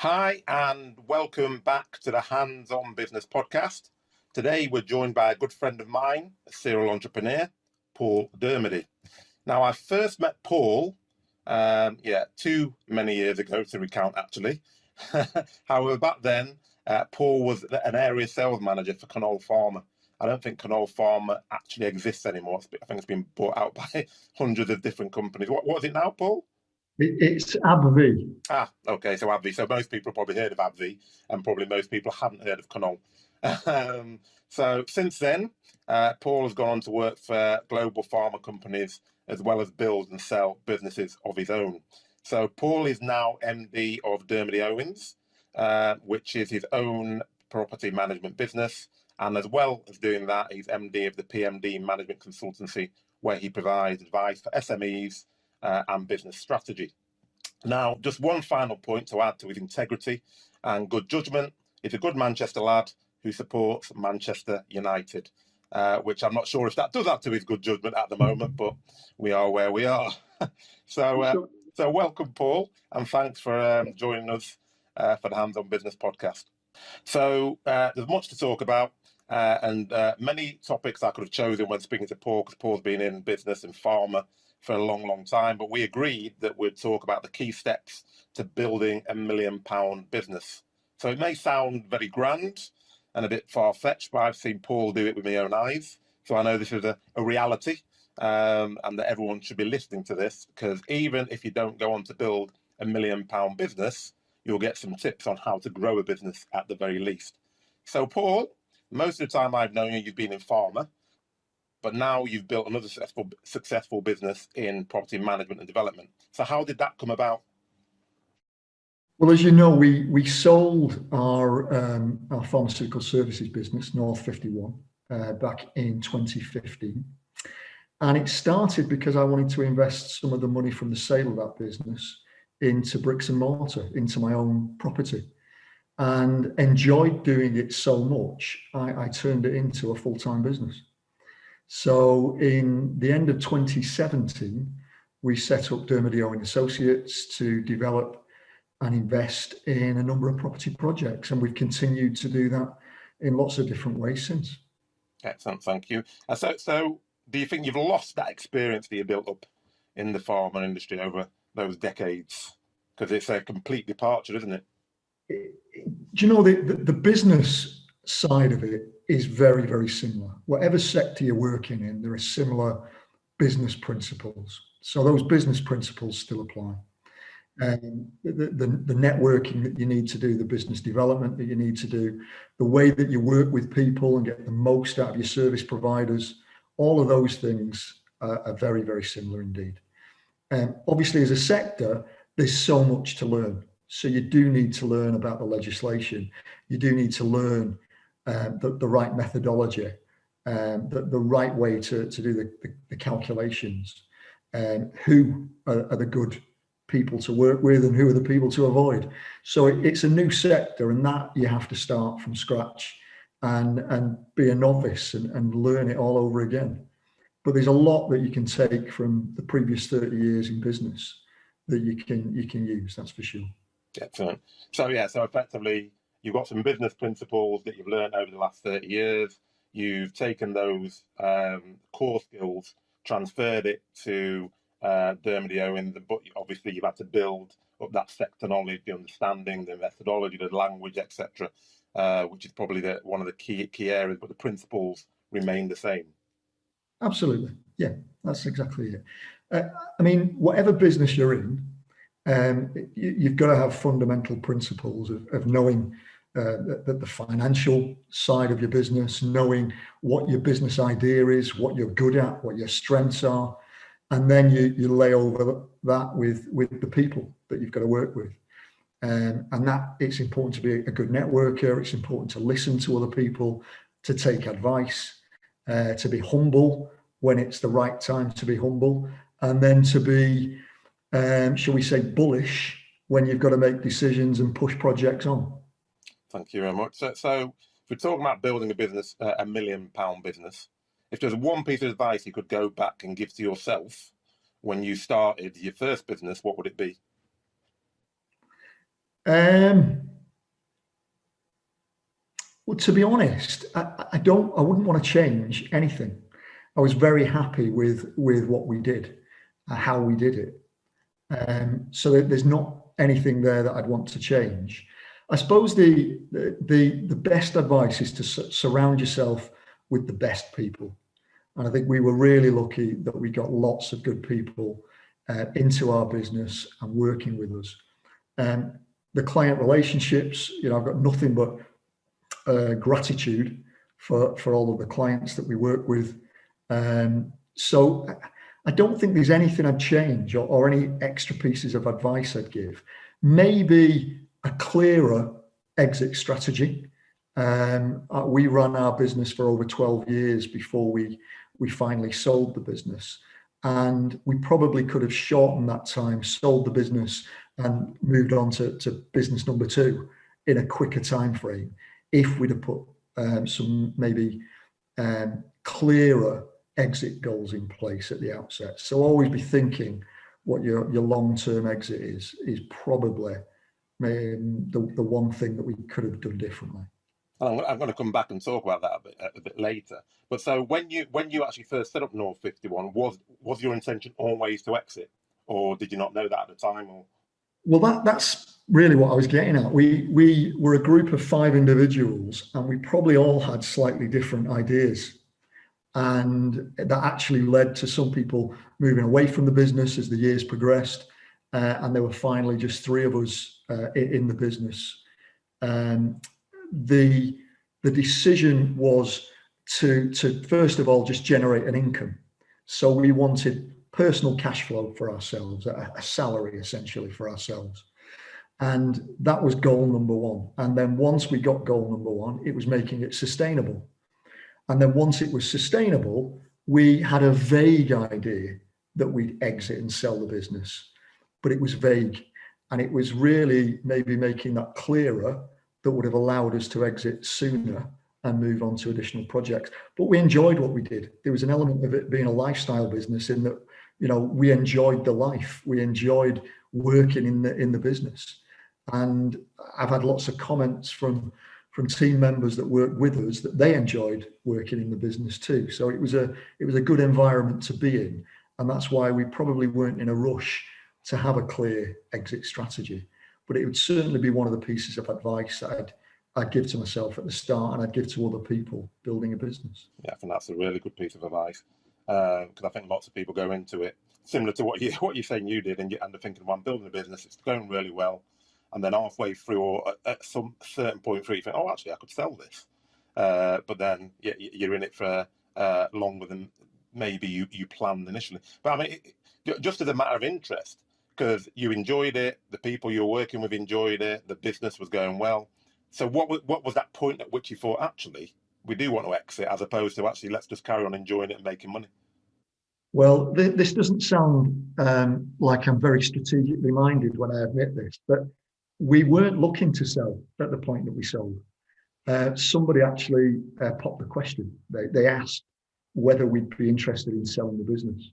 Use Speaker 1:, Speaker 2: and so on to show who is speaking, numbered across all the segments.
Speaker 1: Hi, and welcome back to the Hands-On Business Podcast. Today, we're joined by a good friend of mine, a serial entrepreneur, Paul Dermody. Now, I first met Paul, too many years ago to recount, actually. However, back then, Paul was an area sales manager for Knoll Farmer. I don't think Knoll Farmer actually exists anymore. I think it's been bought out by hundreds of different companies. What is it now, Paul?
Speaker 2: It's AbbVie.
Speaker 1: Okay, so AbbVie. So most people have probably heard of AbbVie, and probably most people haven't heard of Knoll. So since then, Paul has gone on to work for global pharma companies, as well as build and sell businesses of his own. So Paul is now MD of Dermody Owens, which is his own property management business. And as well as doing that, he's MD of the PMD Management Consultancy, where he provides advice for SMEs and business strategy. Now, just one final point to add to his integrity and good judgment. He's a good Manchester lad who supports Manchester United, which I'm not sure if that does add to his good judgment at the moment, but we are where we are. So welcome, Paul, and thanks for joining us for the Hands-On Business Podcast. So there's much to talk about and many topics I could have chosen when speaking to Paul, because Paul's been in business and pharma for a long time, but we agreed that we'd talk about the key steps to building £1 million business. So it may sound very grand and a bit far-fetched, but I've seen Paul do it with my own eyes. So I know this is a reality, and that everyone should be listening to this, because even if you don't go on to build £1 million business, you'll get some tips on how to grow a business at the very least. So Paul, most of the time I've known you, you've been in pharma, but now you've built another successful business in property management and development. So how did that come about?
Speaker 2: Well, as you know, we sold our pharmaceutical services business, North 51, back in 2015. And it started because I wanted to invest some of the money from the sale of that business into bricks and mortar, into my own property, and enjoyed doing it so much, I turned it into a full-time business. So in the end of 2017, we set up Dermody Owens Associates to develop and invest in a number of property projects. And we've continued to do that in lots of different ways since.
Speaker 1: Excellent, thank you. So do you think you've lost that experience that you built up in the pharma industry over those decades? Because it's a complete departure, isn't it?
Speaker 2: Do you know, the business side of it is very, very similar. Whatever sector you're working in, there are similar business principles. So those business principles still apply. The networking that you need to do, the business development that you need to do, the way that you work with people and get the most out of your service providers, all of those things are very, very similar indeed. Obviously, as a sector, there's so much to learn. So you do need to learn about the legislation. You do need to learn the right methodology, the right way to do the calculations, who are the good people to work with and who are the people to avoid. So it's a new sector, and that you have to start from scratch and be a novice and learn it all over again. But there's a lot that you can take from the previous 30 years in business that you can use, that's for sure.
Speaker 1: Excellent. So effectively, you've got some business principles that you've learned over the last 30 years. You've taken those core skills, transferred it to Dermody Owens, but obviously you've had to build up that sector knowledge, the understanding, the methodology, the language, etc., which is probably one of the key areas, but the principles remain the same.
Speaker 2: Absolutely. Yeah, that's exactly it. I mean, whatever business you're in, you've got to have fundamental principles of knowing that the financial side of your business, knowing what your business idea is, what you're good at, what your strengths are, and then you lay over that with the people that you've got to work with. And that it's important to be a good networker. It's important to listen to other people, to take advice, to be humble when it's the right time to be humble, and then to be, shall we say, bullish when you've got to make decisions and push projects on.
Speaker 1: Thank you very much. So if we're talking about building a business, £1 million business, if there's one piece of advice you could go back and give to yourself when you started your first business, what would it be?
Speaker 2: Well, to be honest, I wouldn't want to change anything. I was very happy with what we did, how we did it. So there's not anything there that I'd want to change. I suppose the best advice is to surround yourself with the best people. And I think we were really lucky that we got lots of good people into our business and working with us. The client relationships, I've got nothing but gratitude for all of the clients that we work with. So I don't think there's anything I'd change or any extra pieces of advice I'd give. Maybe a clearer exit strategy. We ran our business for over 12 years before we finally sold the business. And we probably could have shortened that time, sold the business and moved on to business number 2 in a quicker time frame if we'd have put some maybe clearer exit goals in place at the outset. So always be thinking what your long-term exit is probably the one thing that we could have done differently.
Speaker 1: I'm going to come back and talk about that a bit later. But so when you actually first set up North 51, was your intention always to exit, or did you not know that at the time? Or
Speaker 2: well, that's really what I was getting at. We were a group of 5 individuals, and we probably all had slightly different ideas, and that actually led to some people moving away from the business as the years progressed, and there were finally just 3 of us in the business. The decision was to first of all just generate an income. So we wanted personal cash flow for ourselves, a salary essentially for ourselves. And that was goal number 1. And then once we got goal number 1, it was making it sustainable. And then once it was sustainable, we had a vague idea that we'd exit and sell the business, but it was vague. And it was really maybe making that clearer that would have allowed us to exit sooner and move on to additional projects. But we enjoyed what we did. There was an element of it being a lifestyle business in that, we enjoyed the life. We enjoyed working in the business. And I've had lots of comments from team members that work with us that they enjoyed working in the business too. So it was a good environment to be in. And that's why we probably weren't in a rush to have a clear exit strategy. But it would certainly be one of the pieces of advice that I'd give to myself at the start, and I'd give to other people building a business.
Speaker 1: Yeah, I think that's a really good piece of advice, because I think lots of people go into it similar to what you're saying you did, and they're thinking, well, I'm building a business, it's going really well, and then halfway through or at some certain point through, you think, oh, actually, I could sell this, but then you're in it for longer than maybe you planned initially. But I mean, just as a matter of interest, because you enjoyed it, the people you were working with enjoyed it, the business was going well. So what was that point at which you thought, actually, we do want to exit, as opposed to actually, let's just carry on enjoying it and making money?
Speaker 2: Well, this doesn't sound like I'm very strategically minded when I admit this, but we weren't looking to sell at the point that we sold. Somebody actually popped the question. They asked whether we'd be interested in selling the business.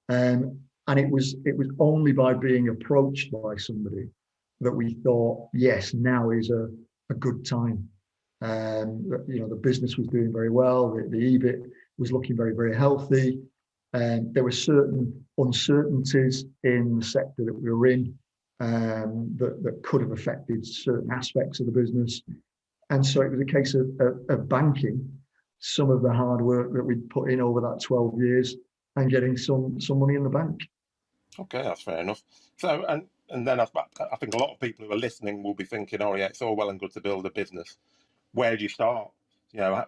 Speaker 2: And it was only by being approached by somebody that we thought, yes, now is a good time. The business was doing very well. The EBIT was looking very, very healthy. There were certain uncertainties in the sector that we were in that could have affected certain aspects of the business. And so it was a case of banking some of the hard work that we'd put in over that 12 years and getting some money in the bank.
Speaker 1: Okay, that's fair enough. So, and then I think a lot of people who are listening will be thinking, oh yeah, it's all well and good to build a business. Where do you start?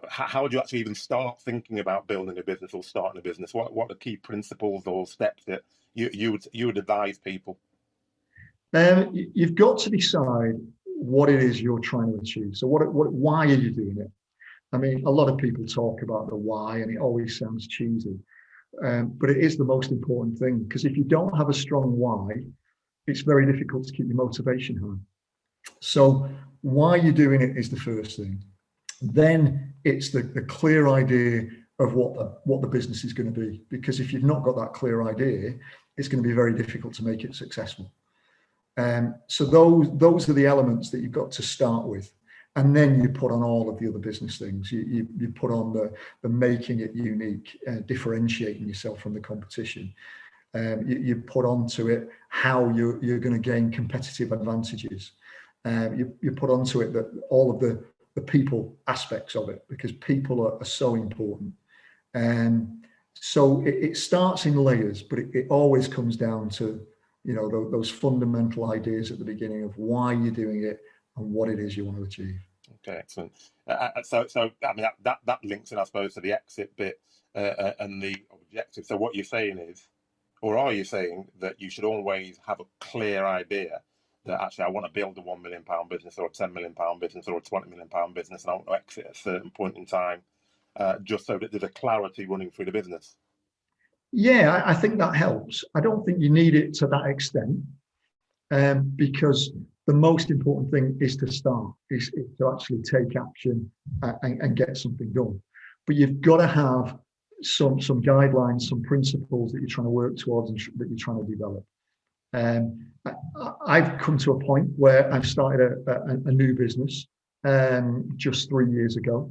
Speaker 1: How do you actually even start thinking about building a business or starting a business? What are key principles or steps that you would advise people?
Speaker 2: You've got to decide what it is you're trying to achieve. So why are you doing it? I mean, a lot of people talk about the why, and it always sounds cheesy. But it is the most important thing, because if you don't have a strong why, it's very difficult to keep your motivation high. So why you're doing it is the first thing. Then it's the clear idea of what the business is going to be, because if you've not got that clear idea, it's going to be very difficult to make it successful. So those are the elements that you've got to start with. And then you put on all of the other business things. You put on the making it unique, differentiating yourself from the competition. You put onto it how you're going to gain competitive advantages. You put onto it that all of the people aspects of it, because people are so important. So it starts in layers, but it always comes down to, you know, those fundamental ideas at the beginning of why you're doing it and what it is you want to achieve.
Speaker 1: Okay, excellent. So I mean that links in, I suppose, to the exit bit and the objective. So what you're saying is, or are you saying that you should always have a clear idea that actually I want to build a £1 million business or a £10 million business or a £20 million business, and I want to exit at a certain point in time, just so that there's a clarity running through the business?
Speaker 2: Yeah, I think that helps. I don't think you need it to that extent, because the most important thing is to start, is to actually take action and get something done. But you've got to have some guidelines, some principles that you're trying to work towards and that you're trying to develop. I've come to a point where I've started a new business just 3 years ago.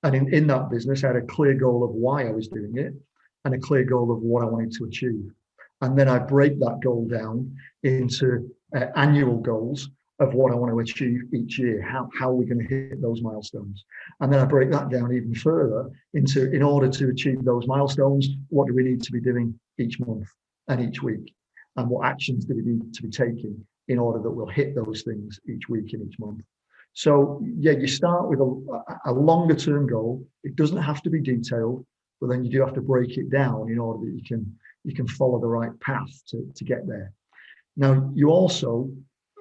Speaker 2: And in that business, I had a clear goal of why I was doing it and a clear goal of what I wanted to achieve. And then I break that goal down into annual goals of what I want to achieve each year, how are we going to hit those milestones. And then I break that down even further into, in order to achieve those milestones, what do we need to be doing each month and each week? And what actions do we need to be taking in order that we'll hit those things each week and each month? So yeah, you start with a longer term goal. It doesn't have to be detailed, but then you do have to break it down in order that you can follow the right path to get there. Now, you also,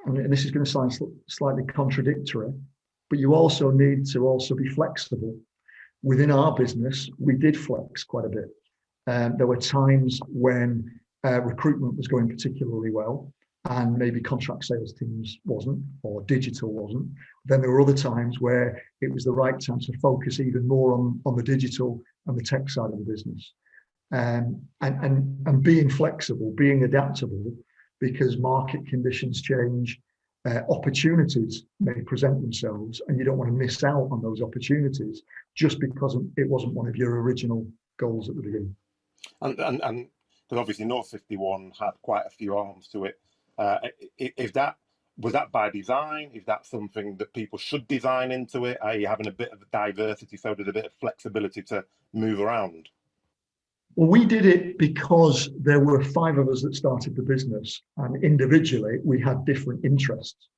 Speaker 2: and this is going to sound slightly contradictory, but you also need to also be flexible. Within our business, we did flex quite a bit. There were times when recruitment was going particularly well, and maybe contract sales teams wasn't, or digital wasn't. Then there were other times where it was the right time to focus even more on the digital and the tech side of the business. And being flexible, being adaptable, because market conditions change, opportunities may present themselves, and you don't want to miss out on those opportunities just because it wasn't one of your original goals at the beginning.
Speaker 1: And because obviously North 51 had quite a few arms to it. Was that by design? Is that something that people should design into it? Are you having a bit of diversity so there's a bit of flexibility to move around?
Speaker 2: Well, we did it because there were 5 of us that started the business, and individually we had different interests.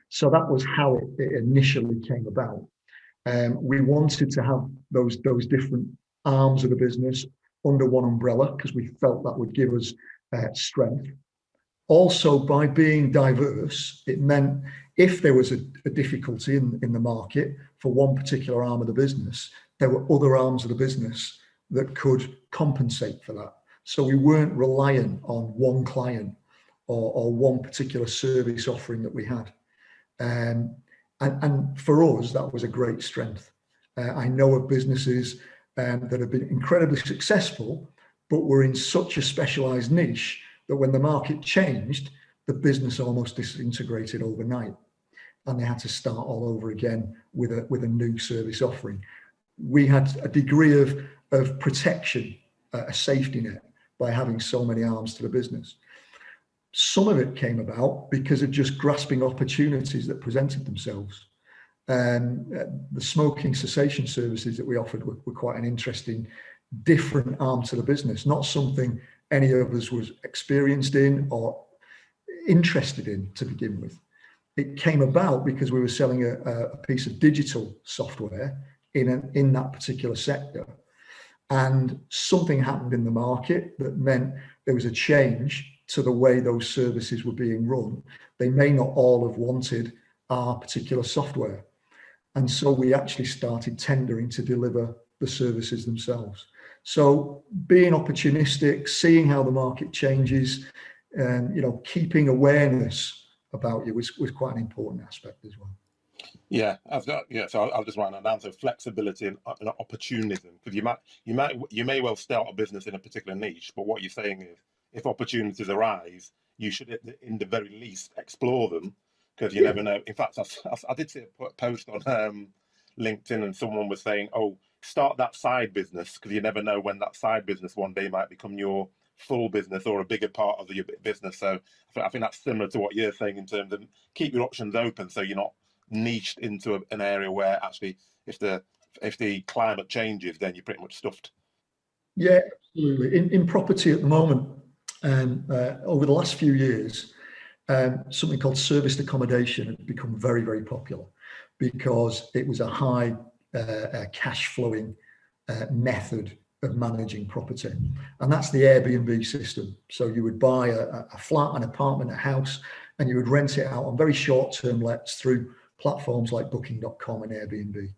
Speaker 2: So that was how it initially came about. We wanted to have those different arms of the business under one umbrella because we felt that would give us strength. Also, by being diverse, it meant if there was a difficulty in the market for one particular arm of the business, there were other arms of the business that could compensate for that. So we weren't reliant on one client or one particular service offering that we had. And for us, that was a great strength. I know of businesses that have been incredibly successful, but were in such a specialized niche that when the market changed, the business almost disintegrated overnight, and they had to start all over again with a new service offering. We had a degree of protection, a safety net, by having so many arms to the business. Some of it came about because of just grasping opportunities that presented themselves. The smoking cessation services that we offered were quite an interesting, different arm to the business, not something any of us was experienced in or interested in to begin with. It came about because we were selling a piece of digital software in that particular sector. And something happened in the market that meant there was a change to the way those services were being run. They may not all have wanted our particular software. And so we actually started tendering to deliver the services themselves. So being opportunistic, seeing how the market changes, and keeping awareness about you was quite an important aspect as well.
Speaker 1: Yeah, so I'll just write that down. So flexibility and opportunism, because you may well start a business in a particular niche, but what you're saying is, if opportunities arise, you should, in the very least, explore them, because you never know. In fact, I did see a post on LinkedIn, and someone was saying, "Oh, start that side business, because you never know when that side business one day might become your full business or a bigger part of your business." So I think that's similar to what you're saying in terms of keep your options open, so you're not niched into an area where actually, if the climate changes, then you're pretty much stuffed.
Speaker 2: Yeah, absolutely. In property at the moment, over the last few years, something called serviced accommodation had become very, very popular because it was a high cash flowing method of managing property. And that's the Airbnb system. So you would buy a flat, an apartment, a house, and you would rent it out on very short-term lets through platforms like booking.com and Airbnb.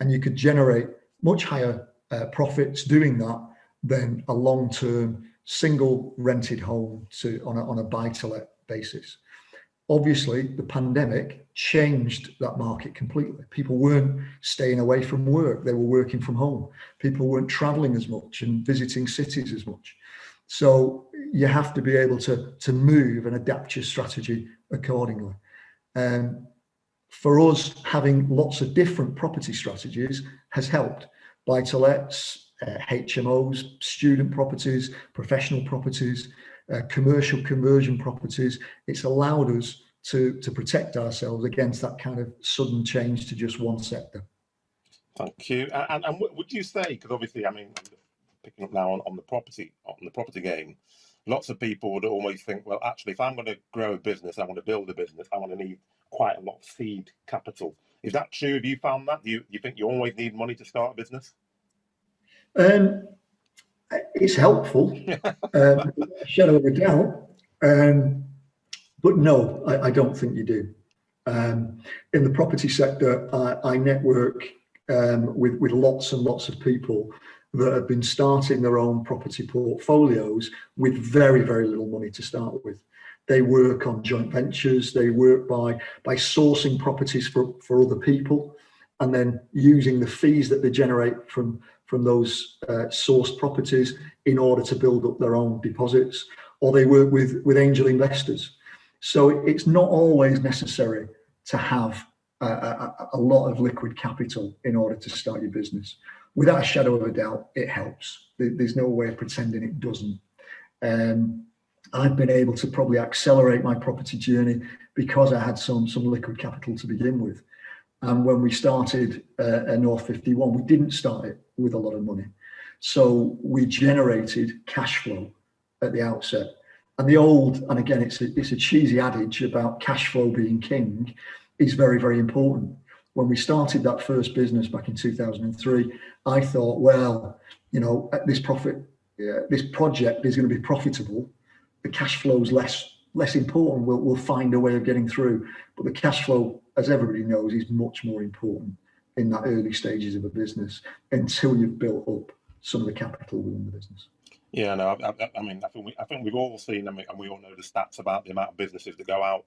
Speaker 2: And you could generate much higher profits doing that than a long-term single rented home on a buy-to-let basis. Obviously, the pandemic changed that market completely. People weren't staying away from work. They were working from home. People weren't traveling as much and visiting cities as much. So you have to be able to move and adapt your strategy accordingly. For us, having lots of different property strategies has helped. Buy-to-lets, HMOs, student properties, professional properties, commercial conversion properties. It's allowed us to protect ourselves against that kind of sudden change to just one sector.
Speaker 1: Thank you. And would you say, because obviously, I mean, I'm picking up now on the property game, lots of people would always think, well, actually, if I'm going to grow a business, I want to build a business, I want to need quite a lot of seed capital. Is that true? Have you found that? Do you think you always need money to start a business?
Speaker 2: It's helpful, a shadow of a doubt, but no, I don't think you do. In the property sector, I network with lots and lots of people that have been starting their own property portfolios with very, very little money to start with. They work on joint ventures. They work by sourcing properties for other people, and then using the fees that they generate from those sourced properties in order to build up their own deposits, or they work with angel investors. So it's not always necessary to have a lot of liquid capital in order to start your business. Without a shadow of a doubt, it helps. There's no way of pretending it doesn't. I've been able to probably accelerate my property journey because I had some liquid capital to begin with. And when we started North 51, we didn't start it with a lot of money. So we generated cash flow at the outset. And and again, it's a cheesy adage about cash flow being king, is very, very important. When we started that first business back in 2003, I thought, well, this project is going to be profitable. The cash flow is less important. We'll find a way of getting through. But the cash flow, as everybody knows, is much more important in that early stages of a business until you've built up some of the capital within the business.
Speaker 1: Yeah, no, I mean, I think we've all seen, and we all know the stats about the amount of businesses that go out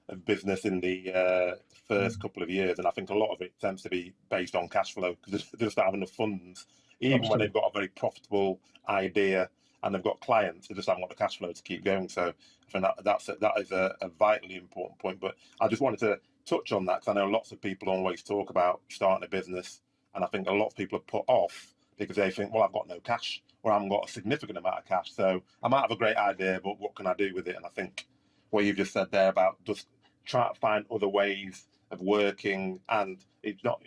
Speaker 1: of business in the first couple of years, and I think a lot of it tends to be based on cash flow because they just don't have enough funds, even Absolutely. When they've got a very profitable idea and they've got clients, they just haven't got the cash flow to keep going. So I think that is a vitally important point. But I just wanted to touch on that because I know lots of people always talk about starting a business, and I think a lot of people are put off because they think, well, I've got no cash, or I haven't got a significant amount of cash, so I might have a great idea, but what can I do with it? And I think what you've just said there about just try to find other ways of working, and it's not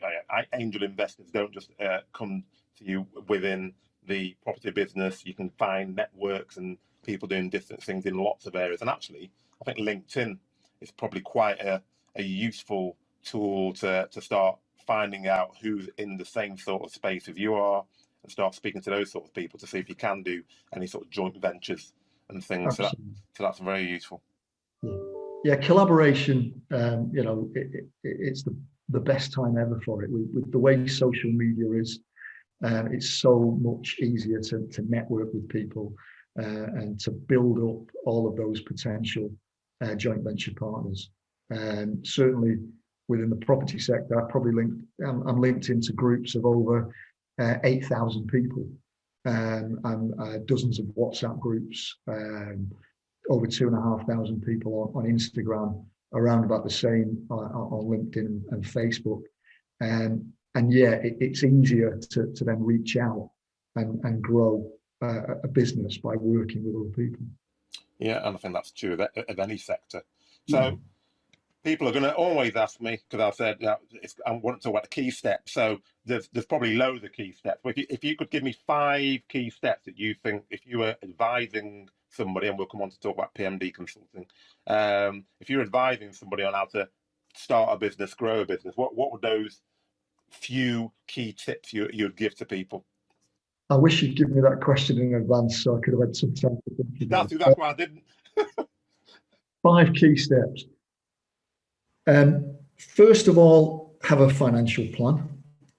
Speaker 1: angel investors don't just come to you within the property business. You can find networks and people doing different things in lots of areas. And actually, I think LinkedIn is probably quite a useful tool to start finding out who's in the same sort of space as you are, and start speaking to those sort of people to see if you can do any sort of joint ventures and things. So that's very useful.
Speaker 2: Yeah, collaboration, it's the best time ever for it. With the way social media is, it's so much easier to network with people and to build up all of those potential joint venture partners. Certainly within the property sector, I'm linked into groups of over 8,000 people and dozens of WhatsApp groups, over 2,500 people on Instagram, around about the same on LinkedIn and Facebook. And yeah, it's easier to then reach out and grow a business by working with other people.
Speaker 1: Yeah, and I think that's true of any sector. So people are going to always ask me, because I said, I want to talk about the key steps. So there's probably loads of key steps. But if you could give me 5 key steps that you think, if you were advising somebody, and we'll come on to talk about PMD consulting, if you're advising somebody on how to start a business, grow a business, what would those few key tips you'd give to people?
Speaker 2: I wish you'd given me that question in advance so I could have had some time to think about it.
Speaker 1: That's why I didn't.
Speaker 2: 5 key steps. First of all, have a financial plan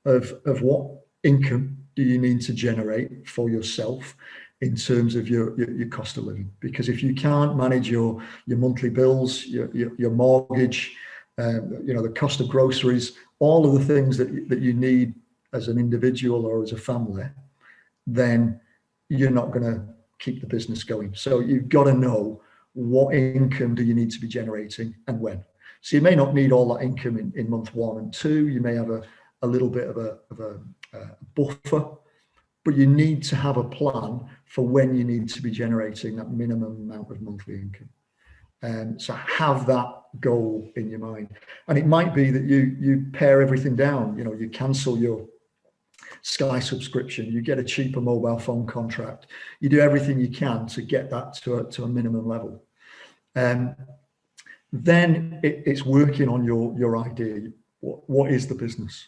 Speaker 2: of what income do you need to generate for yourself in terms of your cost of living. Because if you can't manage your monthly bills, your mortgage, the cost of groceries, all of the things that you need as an individual or as a family, then you're not going to keep the business going. So you've got to know what income do you need to be generating and when. So you may not need all that income in month 1 and 2. You may have a little bit of a buffer, but you need to have a plan for when you need to be generating that minimum amount of monthly income. So have that goal in your mind. And it might be that you pare everything down. You cancel your Sky subscription, you get a cheaper mobile phone contract, you do everything you can to get that to a minimum level. Then it's working on your idea. What is the business?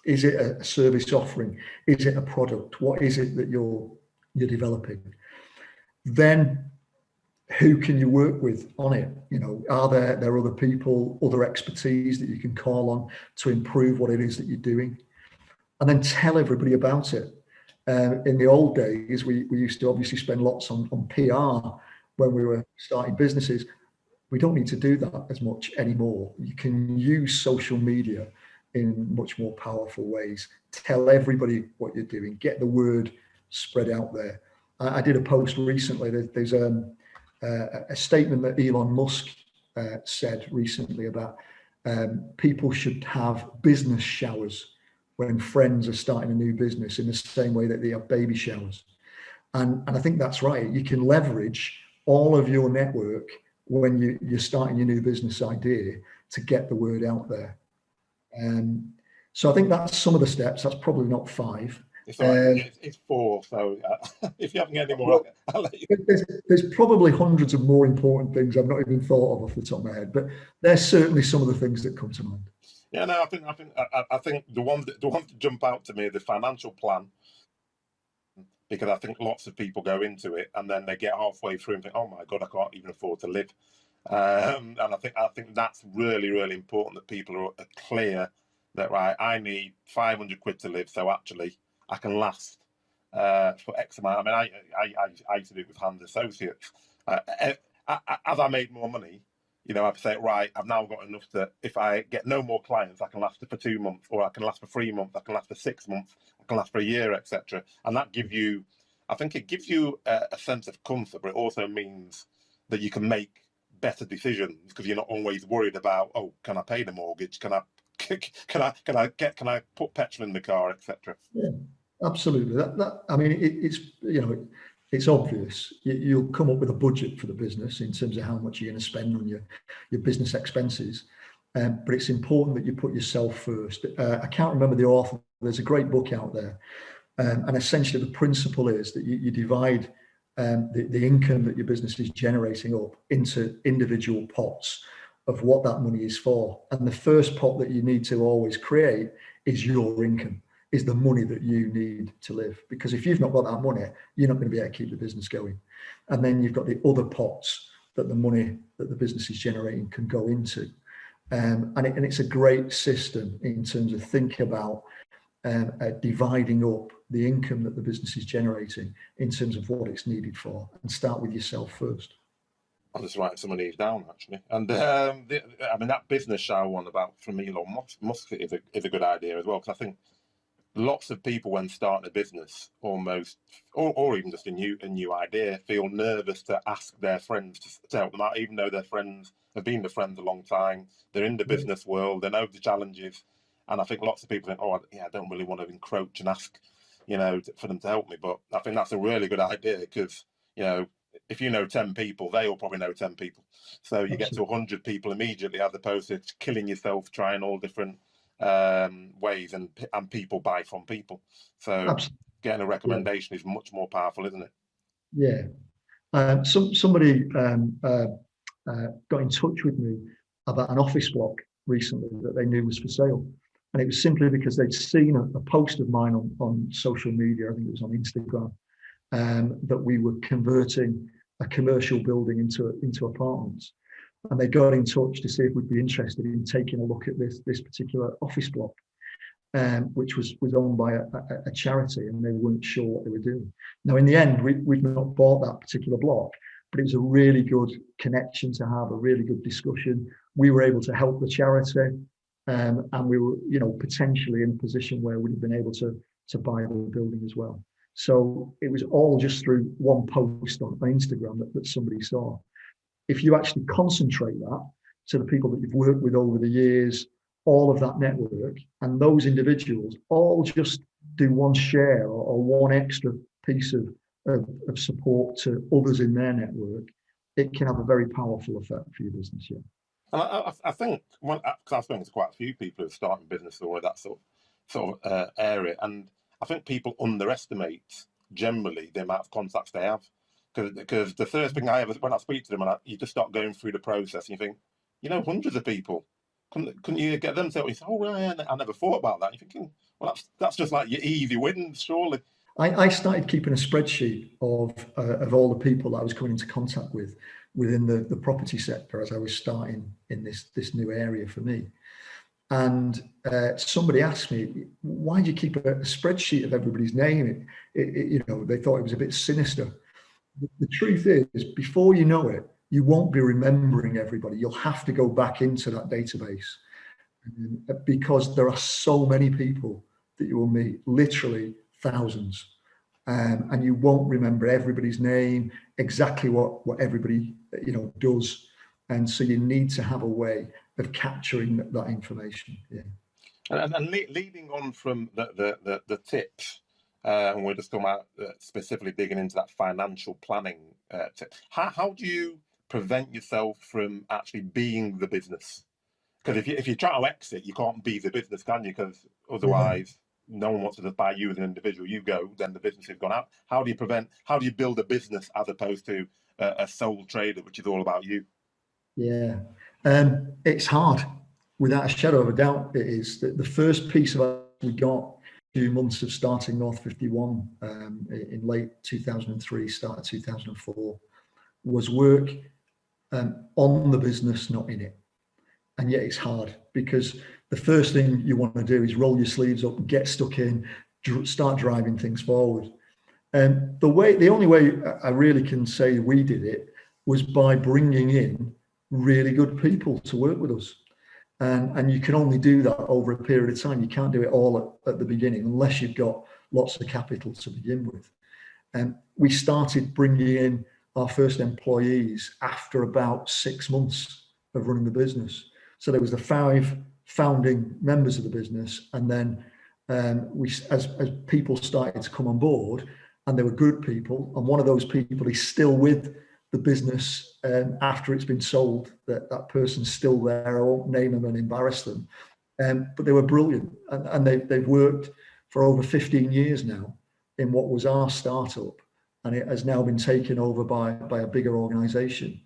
Speaker 2: Is it a service offering? Is it a product? What is it that you're developing? Then who can you work with on it? Are there other people, other expertise that you can call on to improve what it is that you're doing? And then tell everybody about it. In the old days, we used to obviously spend lots on PR when we were starting businesses. We don't need to do that as much anymore. You can use social media in much more powerful ways. Tell everybody what you're doing. Get the word spread out there. I did a post recently. There's a statement that Elon Musk said recently about people should have business showers when friends are starting a new business in the same way that they have baby showers. And I think that's right. You can leverage all of your network when you're starting your new business idea to get the word out there. So I think that's some of the steps. That's probably not 5.
Speaker 1: It's all right. It's 4. So if you haven't got any more, I'll let you.
Speaker 2: There's probably hundreds of more important things I've not even thought of off the top of my head, but there's certainly some of the things that come to mind.
Speaker 1: Yeah, no, I think the ones that jump out to me are the financial plan, because I think lots of people go into it and then they get halfway through and think, oh my God, I can't even afford to live. And I think that's really, really important, that people are clear that, right, I need 500 quid to live, so actually I can last for X amount. I mean, I used to do it with Hand Associates. As I made more money, I'd say, right, I've now got enough that if I get no more clients, I can last for 2 months, or I can last for 3 months, I can last for 6 months, I can last for a year, etc. And that gives you, I think it gives you a sense of comfort, but it also means that you can make better decisions, because you're not always worried about, oh, can I pay the mortgage? Can I put petrol in the car, etc.
Speaker 2: Yeah, absolutely. That I mean, it's obvious. You'll come up with a budget for the business in terms of how much you're going to spend on your business expenses, but it's important that you put yourself first. I can't remember the author. There's a great book out there, and essentially the principle is that you divide the income that your business is generating up into individual pots of what that money is for. And the first pot that you need to always create is your income, is the money that you need to live. Because if you've not got that money, you're not going to be able to keep the business going. And then you've got the other pots that the money that the business is generating can go into. And it's a great system in terms of thinking about dividing up the income that the business is generating in terms of what it's needed for, and start with yourself first.
Speaker 1: I'm just writing some of these down, actually. And I mean, that business shower one about from Elon Musk is a good idea as well, because I think lots of people when starting a business almost, or even just a new idea, feel nervous to ask their friends to help them out, even though their friends have been their friends a long time. They're in the business world, they know the challenges. And I think lots of people think, oh, yeah, I don't really want to encroach and ask, for them to help me. But I think that's a really good idea because, if you know 10 people, they all probably know 10 people. So you get to 100 people immediately, as opposed to killing yourself trying all different ways, and people buy from people. So
Speaker 2: Absolutely.
Speaker 1: Getting a recommendation is much more powerful, isn't it?
Speaker 2: Yeah. Somebody got in touch with me about an office block recently that they knew was for sale. And it was simply because they'd seen a post of mine on social media, I think it was on Instagram, that we were converting a commercial building into apartments. And they got in touch to see if we'd be interested in taking a look at this particular office block, which was owned by a charity, and they weren't sure what they were doing. Now, in the end, we've not bought that particular block, but it was a really good connection to have, a really good discussion. We were able to help the charity, and we were, potentially in a position where we'd have been able to buy the building as well. So it was all just through one post on Instagram that somebody saw. If you actually concentrate that to the people that you've worked with over the years, all of that network, and those individuals all just do one share or one extra piece of support to others in their network, it can have a very powerful effect for your business. Yeah.
Speaker 1: And I think, because I've spoken to quite a few people who are starting business or that sort of area, and I think people underestimate generally the amount of contacts they have. Because the first thing when I speak to them, and you just start going through the process, and you think, hundreds of people. Couldn't you get them to say, oh, yeah, I never thought about that? You're thinking, well, that's just like your easy wins, surely.
Speaker 2: I started keeping a spreadsheet of all the people that I was coming into contact with within the property sector as I was starting in this new area for me. And somebody asked me, why do you keep a spreadsheet of everybody's name? They thought it was a bit sinister. The truth is, before you know it, you won't be remembering everybody. You'll have to go back into that database because there are so many people that you will meet, literally thousands. And you won't remember everybody's name, exactly what everybody does. And so you need to have a way of capturing that information. Yeah.
Speaker 1: And leading on from the tips, and we're just talking about specifically digging into that financial planning tip. How do you prevent yourself from actually being the business? Because if you try to exit, you can't be the business, can you? Because otherwise, no one wants to buy you as an individual. You go, then the business has gone out. How do you build a business as opposed to a sole trader, which is all about you?
Speaker 2: Yeah, it's hard, without a shadow of a doubt. It is. The first piece of it we got 2 months of starting North 51 in late 2003, start of 2004, was work on the business, not in it. And yet it's hard because the first thing you want to do is roll your sleeves up, get stuck in, start driving things forward. And the only way I really can say we did it was by bringing in really good people to work with us. And you can only do that over a period of time. You can't do it all at the beginning unless you've got lots of capital to begin with. And we started bringing in our first employees after about 6 months of running the business. So there was the 5 founding members of the business, and then as people started to come on board, and they were good people, and one of those people is still with the business after it's been sold. That person's still there. I won't name them and embarrass them, but they were brilliant, and they've worked for over 15 years now in what was our startup, and it has now been taken over by a bigger organization,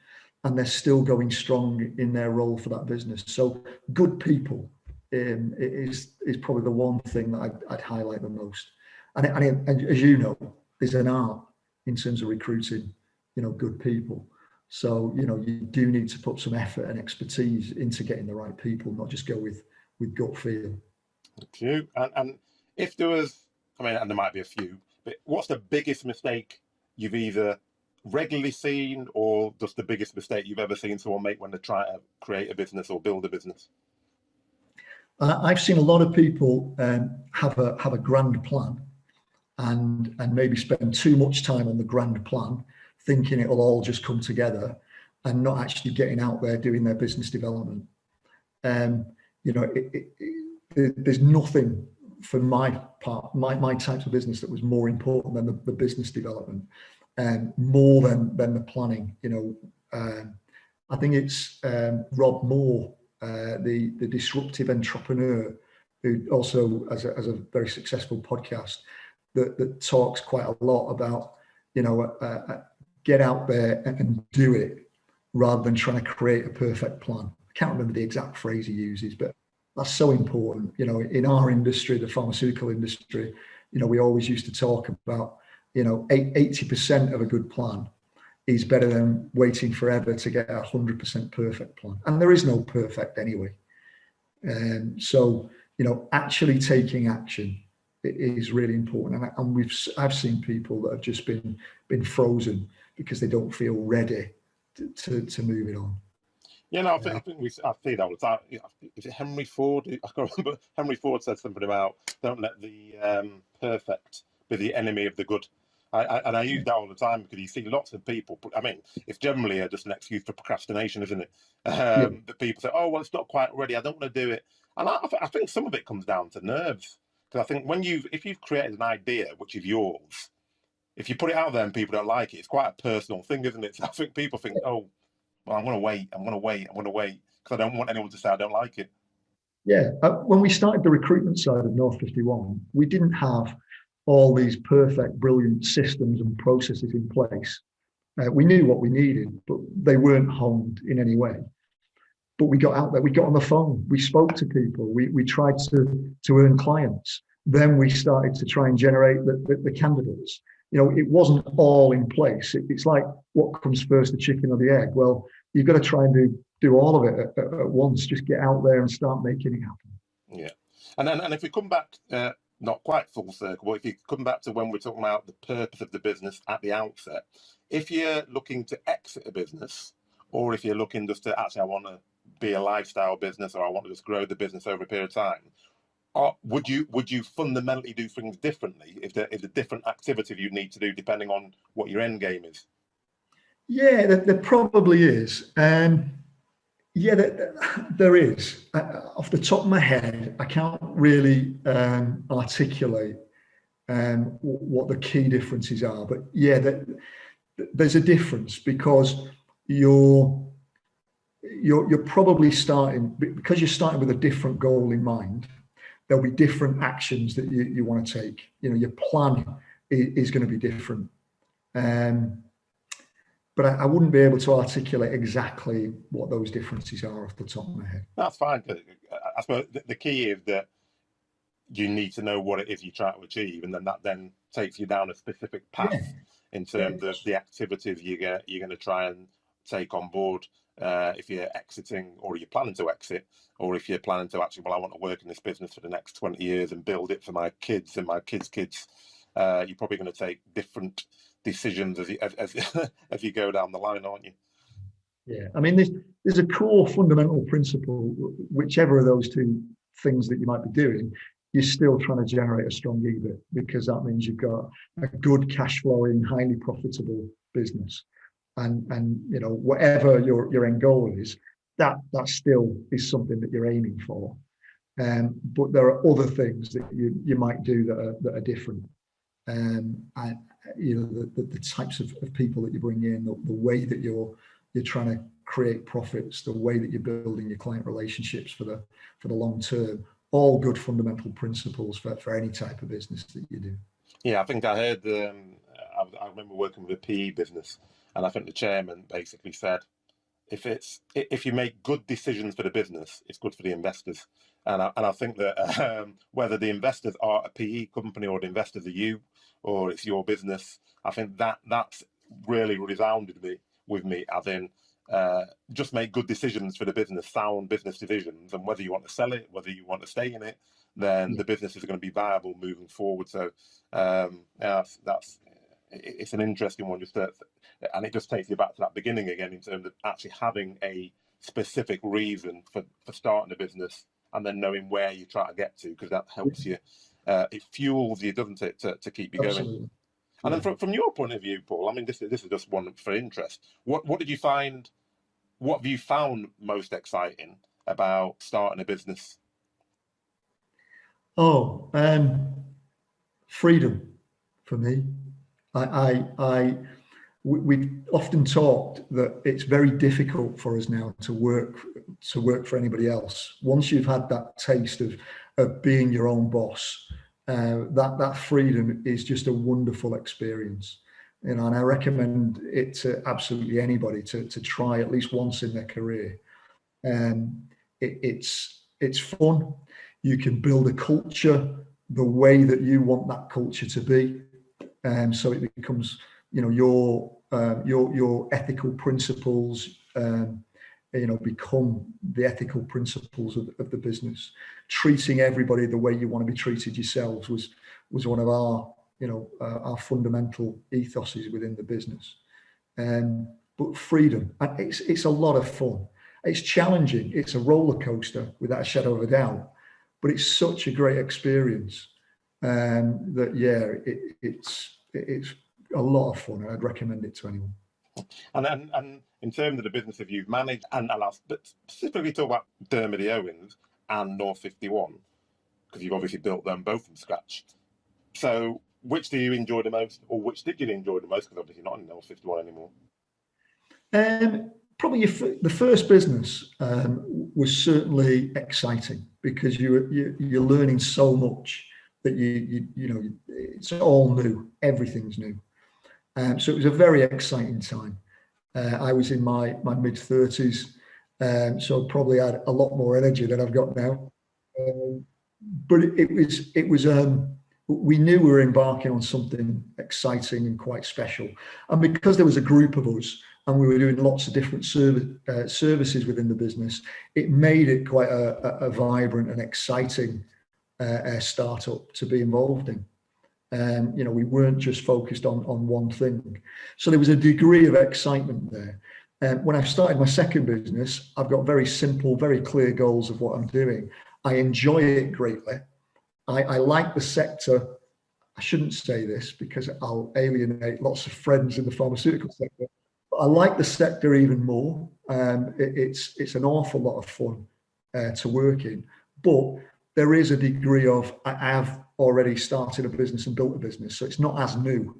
Speaker 2: and they're still going strong in their role for that business. So good people is probably the one thing that I'd highlight the most. And as you know, there's an art in terms of recruiting, good people. So, you do need to put some effort and expertise into getting the right people, not just go with gut feel.
Speaker 1: Thank you. And if there was, and there might be a few, but what's the biggest mistake you've either regularly seen, or just the biggest mistake you've ever seen someone make when they try to create a business or build a business?
Speaker 2: I've seen a lot of people have a grand plan and maybe spend too much time on the grand plan, thinking it'll all just come together, and not actually getting out there doing their business development. You know, there's nothing for my part, my types of business that was more important than the business development, and more than the planning. You know, I think it's Rob Moore, the disruptive entrepreneur, who also has a very successful podcast that talks quite a lot about, you know, get out there and do it rather than trying to create a perfect plan. I can't remember the exact phrase he uses, but that's so important. You know, in our industry, the pharmaceutical industry, you know, we always used to talk about, you know, 80% of a good plan is better than waiting forever to get a 100% perfect plan. And there is no perfect anyway. So, you know, actually taking action is really important. And I've seen people that have just been frozen because they don't feel ready to move it on.
Speaker 1: Yeah, no, I think I see that all the time. Is it Henry Ford? I can't remember. Henry Ford said something about don't let the perfect be the enemy of the good. And I use that all the time because you see lots of people. I mean, it's generally just an excuse for procrastination, isn't it? That people say, "Oh, well, it's not quite ready. I don't want to do it." And I think some of it comes down to nerves. Because I think if you've created an idea which is yours, if you put it out there and people don't like it, it's quite a personal thing, isn't it? So I think people think, "Oh, well, I'm going to wait. I'm going to wait. I'm going to wait," because I don't want anyone to say I don't like it.
Speaker 2: Yeah, when we started the recruitment side of North 51, we didn't have all these perfect, brilliant systems and processes in place. We knew what we needed, but they weren't honed in any way. But we got out there, we got on the phone, we spoke to people, we tried to earn clients. Then we started to try and generate the candidates. You know, it wasn't all in place. It's like, what comes first, the chicken or the egg? Well, you've got to try and do all of it at once. Just get out there and start making it happen.
Speaker 1: Yeah, and if we come back, not quite full circle, but if you come back to when we're talking about the purpose of the business at the outset, if you're looking to exit a business, or if you're looking just to actually, I want to be a lifestyle business, or I want to just grow the business over a period of time, would you fundamentally do things differently? If there is a different activity you need to do depending on what your end game is?
Speaker 2: Yeah, there probably is. Yeah, there is. Off the top of my head, I can't really articulate what the key differences are. But yeah, there's a difference because you're probably starting, because you're starting with a different goal in mind. There'll be different actions that you want to take. You know, your plan is going to be different. But I wouldn't be able to articulate exactly what those differences are off the top of my head.
Speaker 1: That's fine. I suppose the key is that you need to know what it is you're trying to achieve, and then that then takes you down a specific path in terms of the activities you're going to try and take on board. If you're exiting, or you're planning to exit, or if you're planning to actually, well, I want to work in this business for the next 20 years and build it for my kids and my kids' kids, you're probably going to take different decisions as you go down the line, aren't you?
Speaker 2: Yeah, I mean, there's a core fundamental principle, whichever of those two things that you might be doing, you're still trying to generate a strong EBIT, because that means you've got a good cash flowing, highly profitable business. And you know, whatever your end goal is, that still is something that you're aiming for. But there are other things that you might do that are different. And you know, the types of people that you bring in, the way that you're trying to create profits, the way that you're building your client relationships for the long term, all good fundamental principles for any type of business that you do.
Speaker 1: Yeah, I think I heard. I remember working with a PE business, and I think the chairman basically said, if you make good decisions for the business, it's good for the investors. And I think that whether the investors are a PE company or the investors are you, or it's your business, I think that's really resounded with me, as in just make good decisions for the business, sound business decisions, and whether you want to sell it, whether you want to stay in it, then the business is going to be viable moving forward. So it's an interesting one, and it just takes you back to that beginning again in terms of actually having a specific reason for starting a business and then knowing where you try to get to, because that helps you. It fuels you, doesn't it, to keep you
Speaker 2: Absolutely.
Speaker 1: going. And then from your point of view, Paul, I mean, this is just one for interest. What did you find? What have you found most exciting about starting a business?
Speaker 2: Oh, freedom for me. We've often talked that it's very difficult for us now to work for anybody else. Once you've had that taste of being your own boss, that freedom is just a wonderful experience. You know, and I recommend it to absolutely anybody to try at least once in their career. It's fun. You can build a culture the way that you want that culture to be, and so it becomes, you know, your ethical principles, you know, become the ethical principles of the business. Treating everybody the way you want to be treated yourselves was one of our, you know, our fundamental ethoses within the business. But freedom, and it's a lot of fun. It's challenging. It's a roller coaster without a shadow of a doubt, but it's such a great experience that it's a lot of fun. I'd recommend it to anyone.
Speaker 1: And in terms of the businesses you've managed, and I'll specifically talk about Dermody Owens and North 51, because you've obviously built them both from scratch. So which do you enjoy the most, or which did you enjoy the most? Because obviously not in North 51 anymore.
Speaker 2: Probably the first business was certainly exciting, because you're learning so much that you know, it's all new, everything's new. So it was a very exciting time. I was in my mid-30s, so probably had a lot more energy than I've got now. But it was we knew we were embarking on something exciting and quite special, and because there was a group of us and we were doing lots of different services within the business, it made it quite a vibrant and exciting startup to be involved in. You know, we weren't just focused on one thing, so there was a degree of excitement there. When I started my second business, I've got very simple, very clear goals of what I'm doing. I enjoy it greatly. I like the sector. I shouldn't say this because I'll alienate lots of friends in the pharmaceutical sector, but I like the sector even more. It's an awful lot of fun to work in, but there is a degree of, I have already started a business and built a business, so it's not as new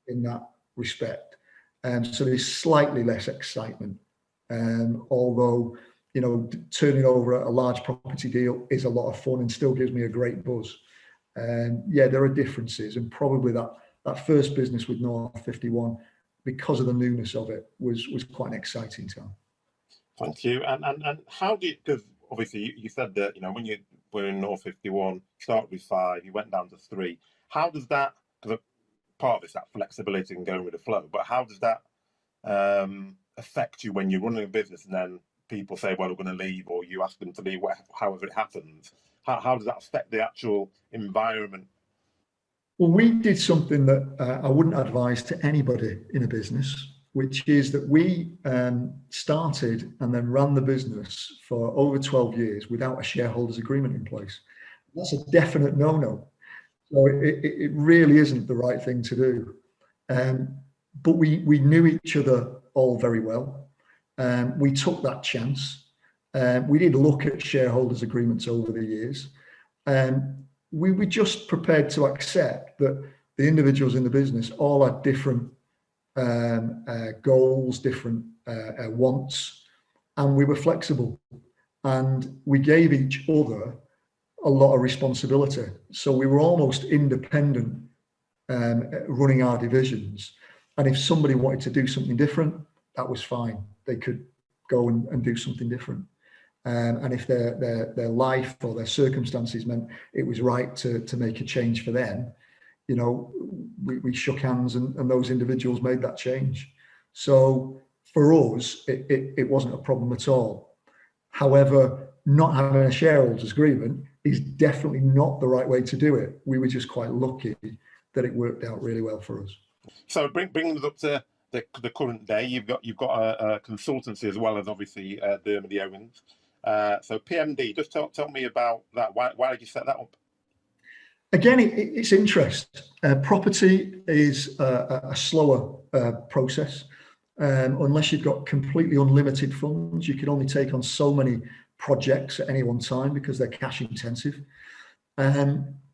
Speaker 2: in that respect. So there's slightly less excitement, although, you know, turning over a large property deal is a lot of fun and still gives me a great buzz. Yeah, there are differences, and probably that first business with North 51, because of the newness of it, was quite an exciting time.
Speaker 1: Thank you. And how do you, because obviously you said that, you know, when you were in North 51, started with 5, you went down to 3. How does that, because part of it's that flexibility and going with the flow, but how does that affect you when you're running a business and then people say, well, we're going to leave, or you ask them to leave, however it happens? How does that affect the actual environment?
Speaker 2: Well, we did something that I wouldn't advise to anybody in a business, which is that we started and then ran the business for over 12 years without a shareholders agreement in place. That's a definite no-no. So it really isn't the right thing to do. But we knew each other all very well. We took that chance. We did look at shareholders agreements over the years. We were just prepared to accept that the individuals in the business all had different goals, different wants, and we were flexible, and we gave each other a lot of responsibility. So we were almost independent, running our divisions. And if somebody wanted to do something different, that was fine. They could go and do something different. And if their life or their circumstances meant it was right to make a change for them, you know, we shook hands and those individuals made that change. So for us, it wasn't a problem at all. However, not having a shareholders agreement is definitely not the right way to do it. We were just quite lucky that it worked out really well for us.
Speaker 1: So bringing us up to the current day, you've got a consultancy as well as obviously Dermody Owens. So PMD, just tell me about that. Why did you set that up?
Speaker 2: Again, it's interest. Property is a slower process. Unless you've got completely unlimited funds, you can only take on so many projects at any one time because they're cash intensive.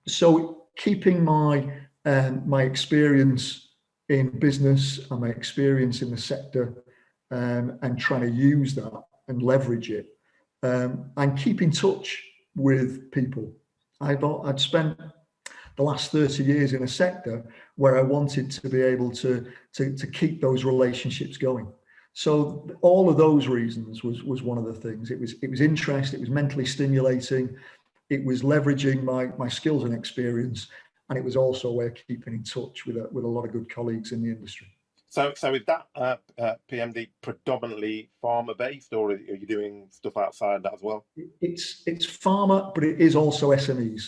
Speaker 2: So keeping my experience in business and my experience in the sector, and trying to use that and leverage it, and keep in touch with people. I'd spent the last 30 years in a sector where I wanted to be able to keep those relationships going. So all of those reasons was one of the things. It was interest, it was mentally stimulating, it was leveraging my skills and experience, and it was also a way of keeping in touch with a lot of good colleagues in the industry.
Speaker 1: So is that PMD predominantly farmer based, or are you doing stuff outside that as well?
Speaker 2: It's farmer, but it is also SMEs.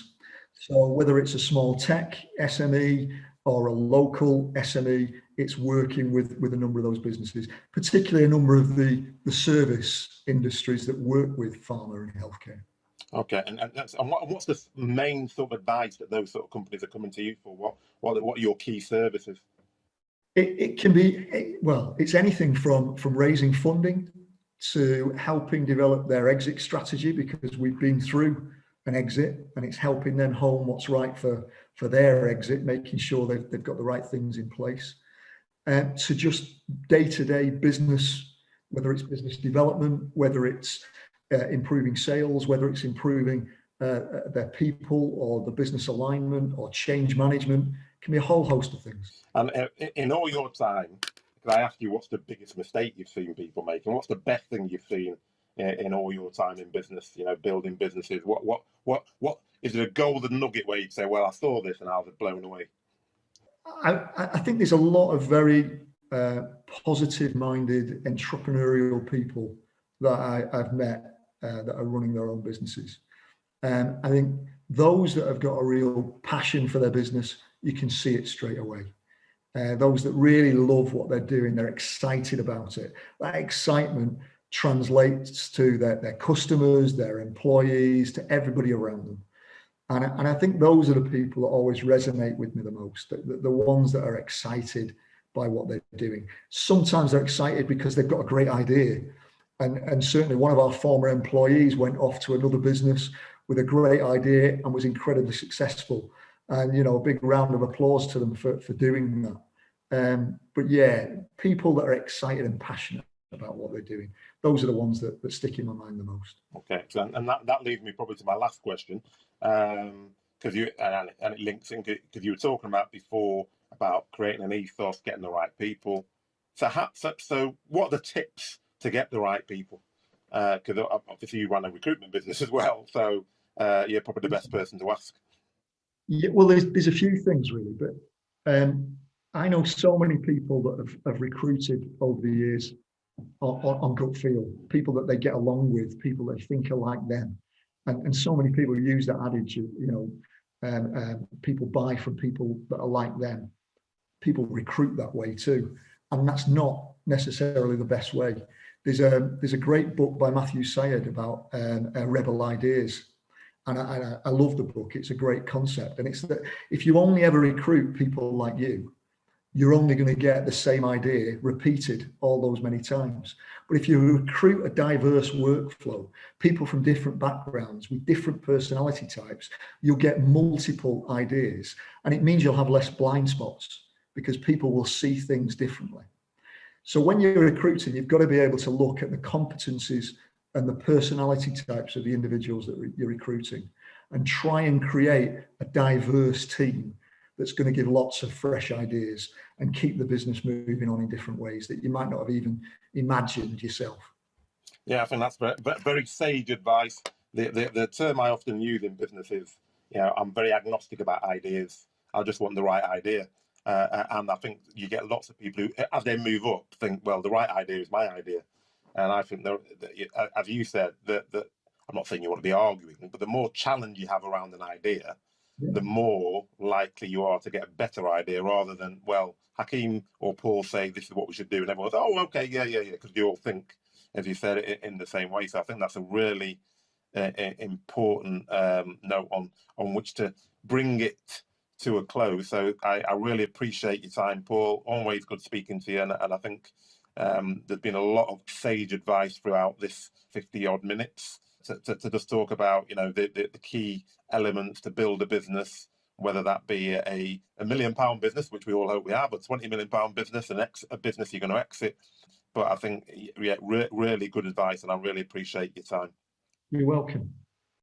Speaker 2: So whether it's a small tech SME or a local SME, it's working with a number of those businesses, particularly a number of the service industries that work with pharma and healthcare.
Speaker 1: Okay, and what's the main sort of advice that those sort of companies are coming to you for? What are your key services?
Speaker 2: It can be, well, it's anything from raising funding to helping develop their exit strategy, because we've been through an exit and it's helping them hone what's right for their exit, making sure they've got the right things in place. To just day-to-day business, whether it's business development, whether it's improving sales, whether it's improving their people or the business alignment or change management, can be a whole host of things.
Speaker 1: And in all your time, could I ask you what's the biggest mistake you've seen people make, and what's the best thing you've seen in all your time in business? You know, building businesses. What is there a golden nugget where you'd say, well, I saw this and I was blown away?
Speaker 2: I think there's a lot of very positive-minded entrepreneurial people that I've met that are running their own businesses. I think those that have got a real passion for their business, you can see it straight away. Those that really love what they're doing, they're excited about it. That excitement translates to their customers, their employees, to everybody around them. And I think those are the people that always resonate with me the most, the ones that are excited by what they're doing. Sometimes they're excited because they've got a great idea. And certainly one of our former employees went off to another business with a great idea and was incredibly successful. And, you know, a big round of applause to them for doing that. But yeah, people that are excited and passionate about what they're doing, those are the ones that stick in my mind the most.
Speaker 1: Okay, so and that leads me probably to my last question, because it links in, because you were talking about before about creating an ethos, getting the right people. So what are the tips to get the right people? Because obviously you run a recruitment business as well, so you're probably the best person to ask.
Speaker 2: Yeah, well, there's a few things really, but I know so many people that have recruited over the years on gut feel, people that they get along with, people that think are like them, and so many people use that adage of, you know, people buy from people that are like them. People recruit that way too, and that's not necessarily the best way. There's a great book by Matthew Syed about rebel ideas. And I love the book. It's a great concept. And it's that if you only ever recruit people like you're only going to get the same idea repeated all those many times. But if you recruit a diverse workflow, people from different backgrounds with different personality types, you'll get multiple ideas. And it means you'll have less blind spots because people will see things differently. So when you're recruiting, you've got to be able to look at the competencies and the personality types of the individuals that you're recruiting and try and create a diverse team that's going to give lots of fresh ideas and keep the business moving on in different ways that you might not have even imagined yourself.
Speaker 1: Yeah, I think that's very sage advice. The term I often use in business is, you know, I'm very agnostic about ideas. I just want the right idea. And I think you get lots of people who, as they move up, think, well, the right idea is my idea. And I think, as you said, that I'm not saying you want to be arguing, but the more challenge you have around an idea, the more likely you are to get a better idea, rather than, well, Hakeem or Paul say this is what we should do, and everyone's, oh, okay, yeah, because you all think as you said, in the same way. So I think that's a really important note on which to bring it to a close. So I really appreciate your time, Paul. Always good speaking to you, and I think there's been a lot of sage advice throughout this 50 odd minutes to just talk about, you know, the key elements to build a business, whether that be a £1 million business, which we all hope we have, a £20 million business, a business you're going to exit. But I think, yeah, really good advice, and I really appreciate your time.
Speaker 2: You're welcome.